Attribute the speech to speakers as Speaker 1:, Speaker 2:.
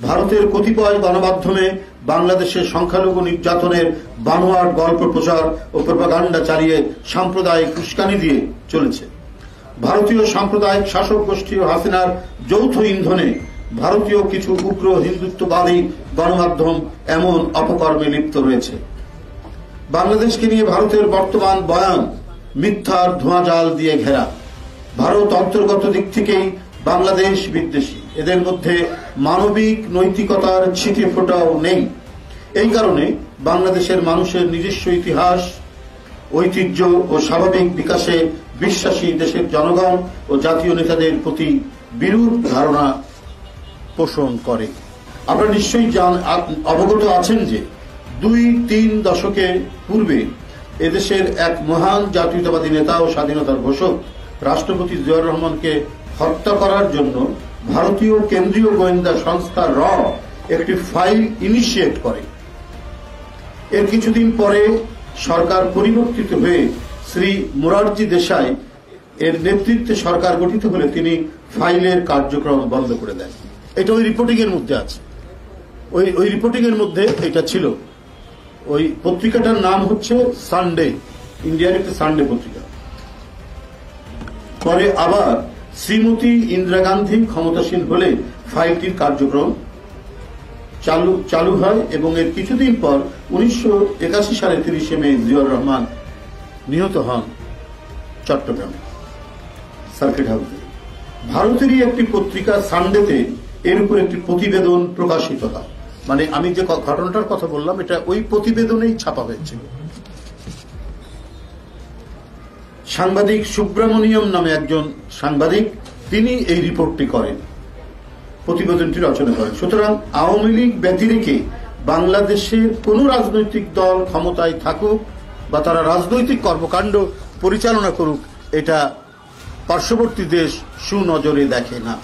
Speaker 1: ভারতের কতিপয় গণমাধ্যমে বাংলাদেশের সংখ্যালঘু নির্যাতনের বানোয়াট গল্প প্রচার ও প্রোপাগান্ডা চালিয়ে সাম্প্রদায়িক উস্কানি দিয়ে চলেছে। ভারতীয় সাম্প্রদায়িক শাসক গোষ্ঠী ও হাসিনার যৌথ ইন্ধনে ভারতীয় কিছু উগ্র হিন্দুত্ববাদী গণমাধ্যম এমন অপকর্মে লিপ্ত রয়েছে। বাংলাদেশকে নিয়ে ভারতের বর্তমান বয়ান মিথ্যার ধোঁয়াজাল দিয়ে ঘেরা। ভারত অন্তর্গত দিক থেকেই বাংলাদেশ বিদ্বেষী, এদের মধ্যে মানবিক নৈতিকতার ছিটে ফোঁটাও নেই। এই কারণে বাংলাদেশের মানুষের নিজস্ব ইতিহাস, ঐতিহ্য ও স্বাভাবিক বিকাশে বিশ্বাসী দেশের জনগণ ও জাতীয় নেতাদের প্রতি বিরূপ ধারণা পোষণ করে। আপনারা নিশ্চয়ই অবগত আছেন যে 2-3 দশকের পূর্বে এদেশের এক মহান জাতীয়তাবাদী নেতা ও স্বাধীনতার ঘোষক রাষ্ট্রপতি জিয়াউর রহমানকে হত্যা করার জন্য ভারতীয় কেন্দ্রীয় গোয়েন্দা সংস্থা র একটি ফাইল ইনিশিয়েট করে। এর কিছুদিন পরে সরকার পরিবর্তিত হয়ে শ্রী মোরারজি দেশাই এর নেতৃত্বে সরকার গঠিত হলে তিনি ফাইলের কার্যক্রম বন্ধ করে দেন। এটা ওই রিপোর্টিং এর মধ্যে আছে। ওই রিপোর্টিং এর মধ্যে এটা ছিল। ওই পত্রিকাটার নাম হচ্ছে সানডে, ইন্ডিয়ার একটি সানডে পত্রিকা। পরে আবার শ্রীমতী ইন্দিরা গান্ধী ক্ষমতাসীন হলে ফাইলটির কার্যক্রম চালু হয় এবং এর কিছুদিন পর 1981 সালে 30 মে জিয়াউর রহমান নিহত হন চট্টগ্রামে সার্কিট হাউসে। ভারতেরই একটি পত্রিকা সানডেতে এর উপর একটি প্রতিবেদন প্রকাশিত হয়। মানে আমি যে ঘটনাটার কথা বললাম এটা ওই প্রতিবেদনেই ছাপা হয়েছিল। সাংবাদিক সুব্রমণিয়ম নামে একজন সাংবাদিক, তিনি এই রিপোর্টটি করেন, প্রতিবেদনটি রচনা করেন। সুতরাং আওয়ামী লীগ ব্যতিরেকে বাংলাদেশের কোন রাজনৈতিক দল ক্ষমতায় থাকুক বা তারা রাজনৈতিক কর্মকাণ্ড পরিচালনা করুক, এটা পার্শ্ববর্তী দেশ সুনজরে দেখে না।